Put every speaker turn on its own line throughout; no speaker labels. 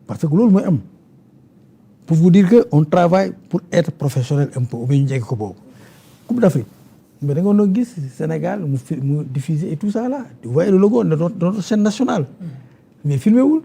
parce que loolu mooy am pour vous dire que on travaille pour être professionnel un peu ou bien ñu jege ko boobu. Coupe d'Afrique mais da nga doon gis Sénégal mu diffuser et tout ça là vous voyez le logo de notre chaîne nationale. mais filmé wul.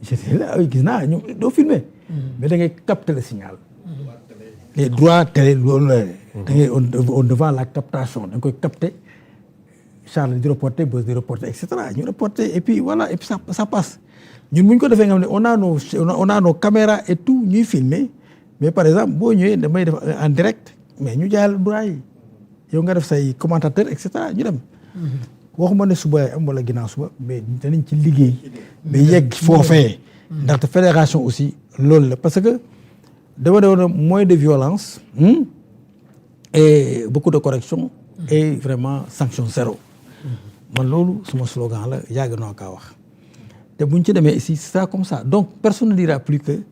j'étais là gis naa ñu doo filmer. mais da ngay capter le signal. les droits télé loolu la. da ngay on devant la captation da nga koy capter Charles di reporter Buzz di reporter et cetera ñu reporter et puis voilà et puis ça passe ñun bu ñu ko defee nga xam ne on a nos caméras et tout ñuy filmer mais par exemple boo ñëwee damay def en direct mais ñu jaayal droit yi yow nga def say commentateur et cetera ñu dem. waxuma ne suba am wala ginnaaw suba mais danañ ci liggéey. mais yegg foofee. ndaxte fédération aussi loolu la parce que dama doon moins de violence. et beaucoup de correction. et vraiment sanction zéro. man loolu suma slogan la yàgg naa kaa wax. te bu ñu ci demee ici c'est ça comme ça donc personne ne dira plus que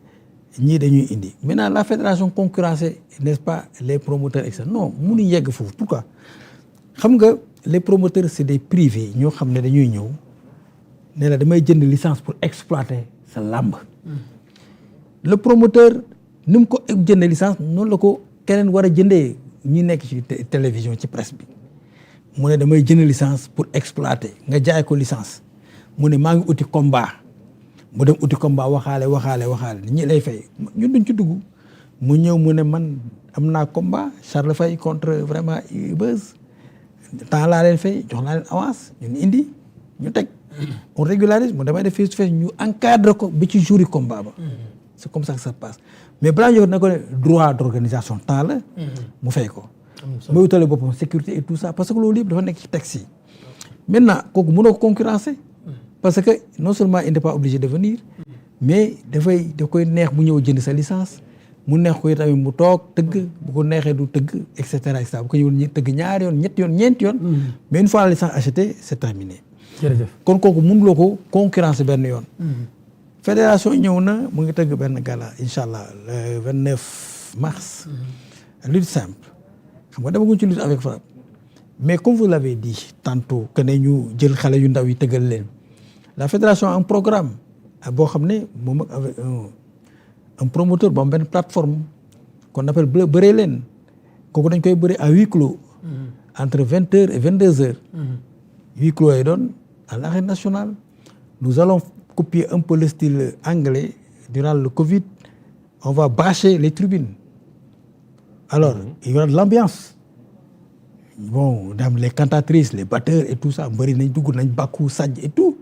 ñii dañuy indi maintenant la fédération concurrencée n'est-ce pas les promoteurs et cetera non mënuñ yegg foofu pourquoi xam nga les promoteurs c'est des privés ñoo xam ne dañuy ñëw ne la damay jënd licence pour exploiter sa làmb. le promoteur ni mu ko jëndee licence noonu la ko keneen war a jëndee ñi nekk ci télévision ci presse bi mu ne damay jënd licence pour exploiter nga jaay ko licence mu ne maa ngi uti combat mu dem uti combat waxaale ñi lay fay ñun duñ ci dugg mu ñëw mu ne man am naa combat Charles Faye contre vraiment Buzz temps laa leen fay jox naa leen avance ñun indi ñu teg on régularise mu damay def face to face ñu encadre ko bi ci jour yi combat ba c'est comme ça que ça passe mais balaa ñu ne ko droit d'organisation temps la mu fay ko muy wutale boppam sécurité et tout ça parce que loolu yëpp dafa nekk ci texte yi maintenant kooku mënoo ko concurrencer parce que non seulement il n'est pas obligé de venir mais daf koy neex mu ñëw jënd sa licence mu neex ko tamit mu toog tëgg bu ko neexee du tëgg et cetera bu ko ñëwoon tëgg ñaari yoon ñetti yoon ñeenti yoon mais une fois la licence achetée c'est terminé. jërëjëf kon kooku mënuloo ko concurrencer benn yoon. fédération ñëw na mu ngi tëgg benn gala incha allah le 29 mars. lutte simple xam nga demaguñ ci lutte avec frappe mais comme vous l'avez dit tantôt que ne ñu jël xale yu ndaw yi tëggal leen la fédération a un programme boo xam ne moom avec un promoteur bu am benn plateforme qu'on appelle bëree leen kooku dañ koy bëri à huis clos. entre 20h et 22h. huis clos yi doon à l'arène nationale nous allons copier un peu le style anglais durant le Covid on va bâcher les tribunes alors il y aura de l'ambiance bon dans les cantatrices les batteurs et tout ça mbëri nañ dugg nañ bàkku sàjj et tout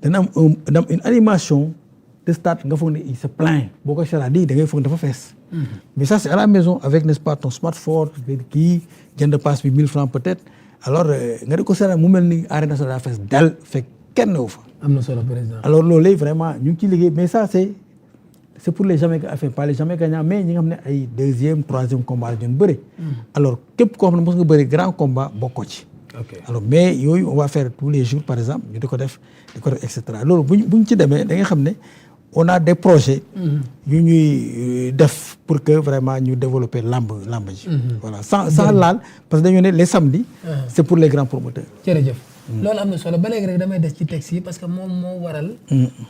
dana am une animation de stade nga foog ne il se plaint boo ko seetlaa da ngay foog dafa fees mais ça c'est à la maison avec n'est-ce pas ton smartphone kii jënd passe bi 1000 francs peut-être alors nga di ko seetlaa mu mel ni arène nationale fees dal fekk kenn wu fa. am na solo président. alors loolu vraiment ñu ngi ciy liggéey mais ça c'est pour les jamais enfin pas les jamais gagnants mais ñi nga xam ne ay deuxième troisième combat la ñu bëri. alors képp koo xam ne mos nga bëri grand combat bokkoo ci. ok alors mais yooyu on va faire tous les jours par exemple ñu di ko def et cetera loolu buñ ci demee da nga xam ne on a des projets. yu ñuy def pour que vraiment ñu développer lamb ji. voilà sans laal parce que dañoo ne les samedis. c'est pour les grands promoteurs. jërëjëf. loolu am na solo ba léegi rek damay des ci texte yi parce que moom moo waral.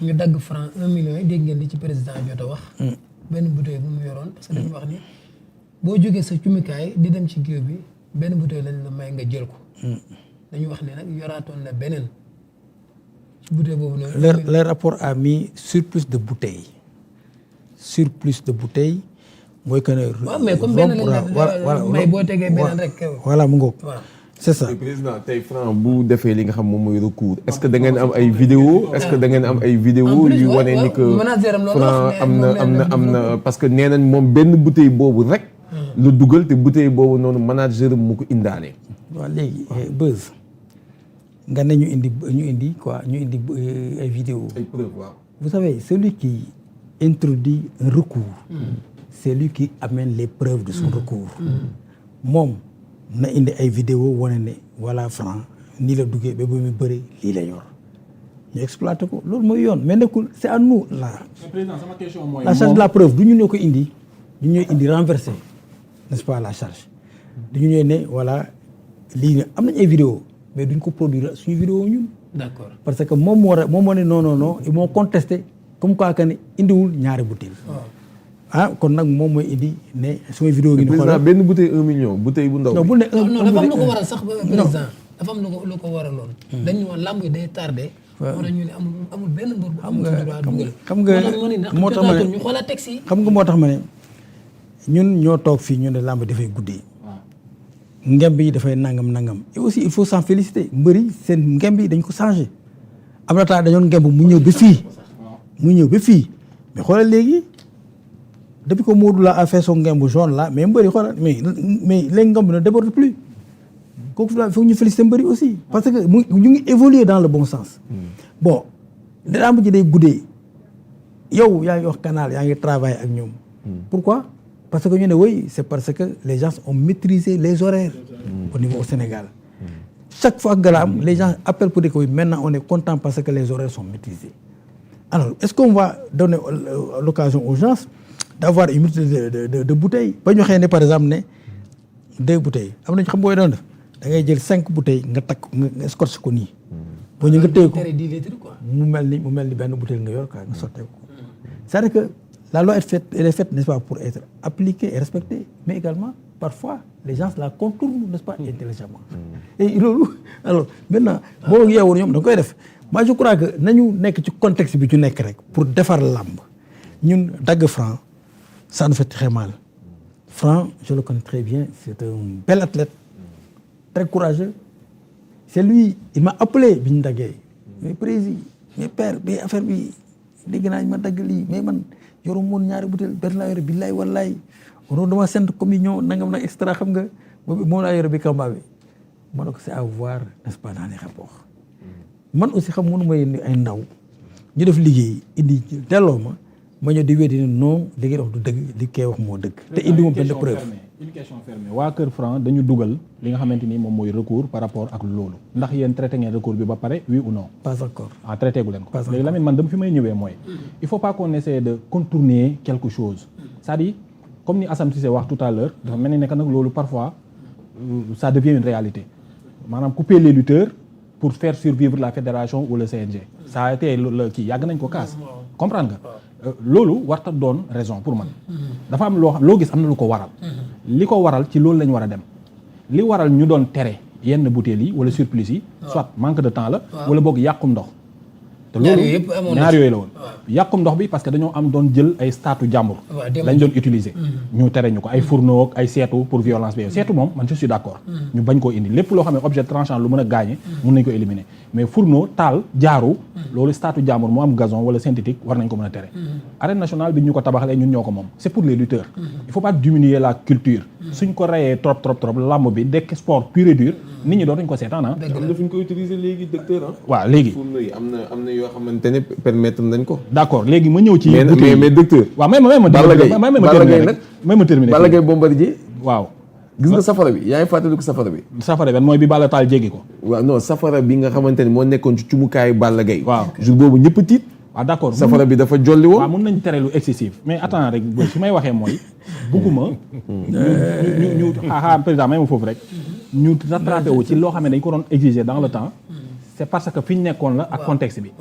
ñu dagg franc 1 million yi dégg ngeen li ci président jot a wax. benn bouteille bu mu yoroon parce que dañu wax ni boo jógee sa cumikaay di dem ci géew bi benn bouteille lañ la may nga jël ko. dañu wax ne nag yoraatoon na beneen ci bouteille boobu noonu. le rapport a mis surplus de bouteilles mooy que ne.
waaw mais comme benn lañ may boo tegee beneen rek.
voilà mu ngoog. c'est ça
président tey Franc bu defee li nga xam moom mooy recours est-ce que da ngeen am ay vidéo est-ce que da ngeen am ay vidéo yu wane ni que Franc am na parce que nee nañ moom benn bouteille boobu rek la dugal te bouteille boobu noonu manager mu ko indaale.
waaw léegi Buzz nga ne ñu indi ay vidéo
ay preuves waaw.
vous savez celui qui introduit un recours c'est lui qui amène les preuves de son recours moom na indi ay vidéo wane ne voilà Franc nii la duggee ba muy bëri lii la yor ñu exploité ko loolu mooy yoon mais nekkul c'est à nous là.
président sama question mooy
la charge de la preuve du ñu ñoo ko indi ñu ñooy indi renversé n'est-ce pas la charge du ñu ñooy ne voilà lii am nañ ay vidéo mais duñ ko produire suñu vidéo ñun
d'accord
parce que moom moo ne non ils m'ont contesté comme quoi que ne indiwul ñaari bouteille. kon nag moom mooy indi ne sumay vidéo gi.
président benn bouteille 1 million bouteille bu ndaw.
non bu ne
dafa am lu ko waral sax président dafa am lu ko waraloon. dañu woon lamb yi day tardé. moo tax ñu ne amul benn mbër bu amul droit dugal.
xam nga moo tax ma ne
ñu xoolaat texte yi.
xam nga moo tax ma ne ñun ñoo toog fii ñu ne lamb dafay guddee. ngemb yi dafay nangam et aussi il faut s'en féliciter mbëri seen ngemb yi dañ ko changé am na temps dañoon ngemb mu ñëw ba fii mais xoolal léegi depuis que Modou la a fait son ngemb jaune là mais mbëri xoolal mais léegi ngemb ne déborde plus kooku il faut ñu féliciter mbëri aussi parce que ñu ngi évoluer dans le bon sens. bon lamb ji day guddee yow yaa ngi wax canal yaa ngi travailler ak ñoom. pourquoi parce que ñu ne oui c'est parce que les gens ont maîtrisé les horaires au niveau au Sénégal. Chaque fois que les gens appellent pour dire que oui, maintenant on est content parce que les horaires sont maîtrisés. Alors est-ce qu'on va donner l'occasion aux gens d'avoir une multitude de bouteilles ba ñu xëy ne par exemple ne 2 bouteilles am nañu xam booy doon def da ngay jël 5 bouteilles nga takk nga scotché ko nii. boo ñu nga téye ko mu mel ni benn bouteille nga yor quoi nga sottee ko. C'est-à-dire que la loi elle est faite, n'est-ce pas, pour être appliquée et respectée, mais également, parfois, les gens la contournent, n'est-ce pas, intelligemment. Et alors, maintenant, moi, je crois que nous sommes dans le contexte pour défendre l'âme. Nous, Dag Franc, ça nous fait très mal. Franc, je le connais très bien, c'est un bel athlète, très courageux. C'est lui, il m'a appelé, Bindagay, mes présidents, mes pères, mes affaires, mais man, yoru moon ñaari butéel benn laa yore billaay wallaay waroon dama sent communion nangam nag extra xam nga moom laa yore bi combat bi ma ne ko c'est à voir n'est-ce pas dans les rapports man aussi xam mënu ma yéen ay ndaw ñu def liggéey indi delloo ma ñëw di weddi ne non li ngay wax du dëgg li koy wax moo dëgg te indi moom benn preuve.
une question fermée waa Kër Franc dañu dugal li nga xamante ni moom mooy recours par rapport ak loolu ndax yéen traité ngeen recours bi ba pare oui ou non.
pas encore.
traité gu leen ko. léegi Lamine man dama fi may ñëwee mooy. il faut pas qu'on essaie de contourner quelque chose. c'est-à-dire comme ni Assane Cissé wax tout à l'heure dafa mel ni nekk nag loolu parfois ça devient une réalité maanaam couper les lutteurs pour faire survivre la fédération ou le CNG. ça a été kii yàgg nañ ko kaas. comprendre nga. loolu warta doon raison pour man dafa am loo gis am na lu ko waral li ko waral ci loolu lañ war a dem li waral ñu doon tere yenn bouteilles yi wala surplus yi soit manque de temps la wala boog yàqum ndox te loolu ñaar yooyu la woon yàqum ndox bi parce que dañoo am doon jël ay statu jàmbur lañ doon utiliser ñu tere ñu ko ay fourneau ak ay seetu pour violence bi seetu moom man je suis d'accord ñu bañ koo indi lépp loo xam ne objet tranchant lu mën a gaañe mun nañ ko éliminer mais fourneau taal jaaru loolu statu jàmbur mu am gazon wala synthétique war nañ ko mën a tere arène nationale bi ñu ko tabaxalee ñun ñoo ko moom c'est pour les lutteurs il faut pas diminuer la culture suñ ko rayee trop lamb bi dekk sport pur et dur nit ñi dootuñ ko seetaan
am na fu ñu ko utiliser léegi docteur
waaw léegi
fourneau yi am na yoo xamante ne permettre nañ ko
d'accord léegi ma ñëw ci
mais docteur
waaw may ma terminer
Balla Gaye Bombardier
waaw
gis nga safara bi yaa ngi fàttaliku safara bi
mooy bi Balla Taal jéggi ko
waaw non safara bi nga xamante ne moo nekkoon ci cumukaayu Balla Gaye
waaw
jour boobu ñëpp tiit
waaw d'accord
safara bi dafa jolli woon
waaw mun nañ tere lu excessif mais attends rek su may waxee mooy bugguma ñu président may ma foofu rek ñu rattrapé wu ci loo xam ne dañ ko doon exiger dans le temps c'est parce que fi ñu nekkoon la ak contexte bi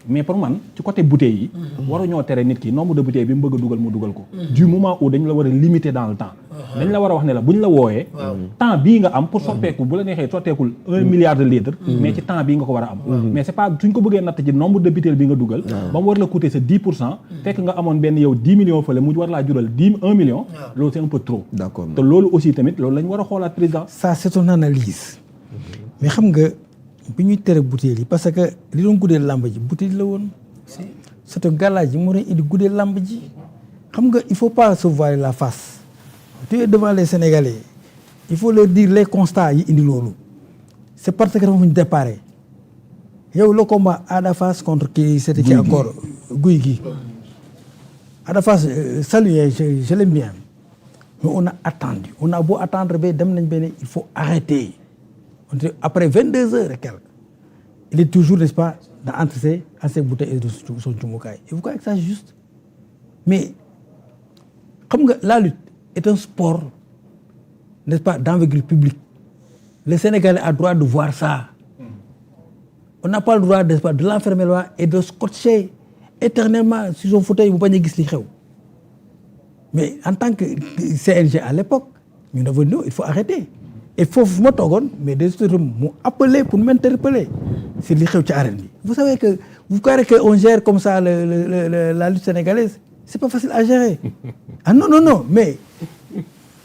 mais pour man ci côté bouteille yi waruñoo tere nit ki nombre de bouteilles bi mu bëgg a dugal mu dugal ko du moment où dañ la war a limiter dans le temps dañ la war a wax ne la bu ñu la wooyee temps bii nga am pour sotteeku bu la neexee sotteekul 1 milliard de litres mais ci temps bii nga ko war a am mais c'est pas suñ ko bëggee natt ci nombre de bouteilles bi nga dugal ba mu war la coûter sa 10% fekk nga amoon benn yow 10 millions fële mu war laa jural 1 million loolu c'est un peu trop
d'accord
te loolu aussi tamit loolu lañ war a xoolaat président
ça c'est une analyse mais xam nga bi ñuy tere bouteille yi parce que li doon guddee làmb ji bouteille la woon c'est un galaaj yi moo doon indi guddee làmb ji xam nga il faut pas se voiler la face tu es devant les Sénégalais il faut leur dire les constats yi indi loolu c'est parce que dafa fu ñu déparé yow le combat Ada Fass contre kii c'était qui encore Guy gi Ada Fass salué je l'aime bien mais on a attendu on a beau attendre ba dem nañ benn il faut arrêter après 22 heures et quelques il est toujours n'est-ce pas entre ses bouteilles et de son cumukaay il faut que ça juste mais xam nga la lutte est un sport n'est-ce pas d'envergure publique le Sénégalais a droit de voir ça on n'a pas le droit de l'enfermer là et de scotcher éternellement sur son fauteuil bu bañ a gis li xew mais en tant que CNG à l'époque ñu dafa non il faut arrêter et foofu fu ma toogoon mais des autorités mu appelé pour m'interpeller sur li xew ci arène bi vous savez que vous croyez que on gère comme ça la lutte sénégalaise c'est pas facile à gérer ah non mais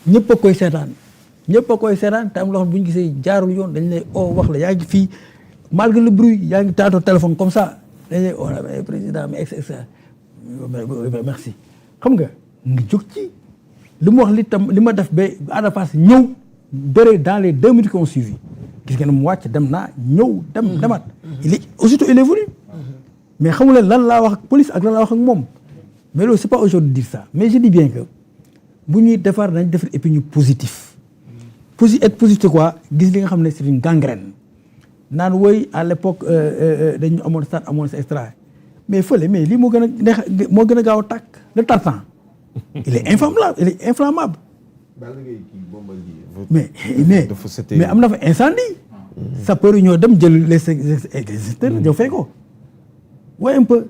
ñëpp a koy seetaan te am loo xam bu ñu gisee jaarul yoon dañ lay wax la yaa ngi fii malgré le bruit yaa ngi taatoo téléphone comme ça dañ lay mais président mais merci xam nga jóg ci li mu wax li ma def ba Ada Fass ñëw bëre dans les 2 minutes qui ont suivi gis ngeen mu wàcc dem naa ñëw demaat aussitôt il est venu mais xamu leen lan laa wax ak police ak lan laa wax ak moom mais loolu c'est pas aujourd'hui de dire ça mais je dis bien que bu ñuy defar nañ defar et puis ñu positif être positif c'est quoi gis li nga xam ne c'est une gangrène naan woy à l'époque dañu amoon stade amoon sa extra mais fële mais lii moo gën a neex moo gën a gaaw a tàkk le tartan il est inflammable mais am na fa incendie sapeur yi ñoo dem jël les extincteurs ñoo fay ko ouais un peu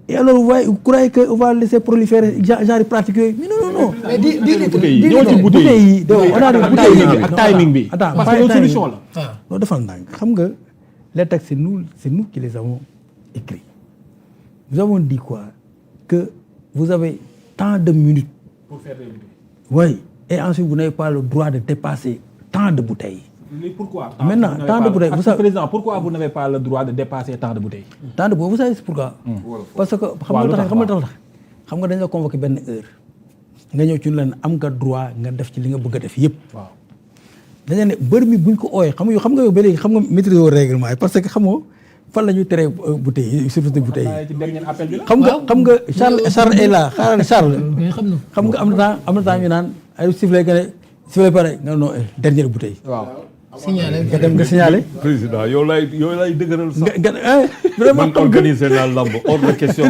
et alors vous croyez que on va laisser proliférer genre pratique yooyu mais non
mais di
bouteille yi on a des bouteilles ak timing bi parce que loolu solution la
loolu defal ndànk xam nga les textes c'est nous qui les avons écrits nous avons dit quoi que vous avez tant de minutes
pour faire des bouteilles
oui et ensuite vous n'avez pas le droit de dépasser tant de bouteilles.
Mais pourquoi
maintenant tant de bouteilles vous savez
président pourquoi vous n'avez pas le droit de dépasser tant de bouteilles.
tant de bouteilles vous savez c'est pourquoi. parce que xam nga dañ la convoqué benn heure nga ñëw ci leen am nga droit nga def ci li nga bëgg a def yëpp.
waaw
dañu ne mbër mi buñ ko ooyee xam nga yow ba léegi xam nga maîtriser wu règlement yi parce que xamoo fan la ñuy teree bouteilles yi surtout bouteilles yi. xam nga Charles est là xaaral Charles. xam nga am na temps ñu naan ay sifflet nga ne sifflet pare nga non dernière bouteille.
waaw.
signalé
nga dem nga signalé.
président yow lay dëgëral sax.
vraiment
man organiser naa lamb hors de question.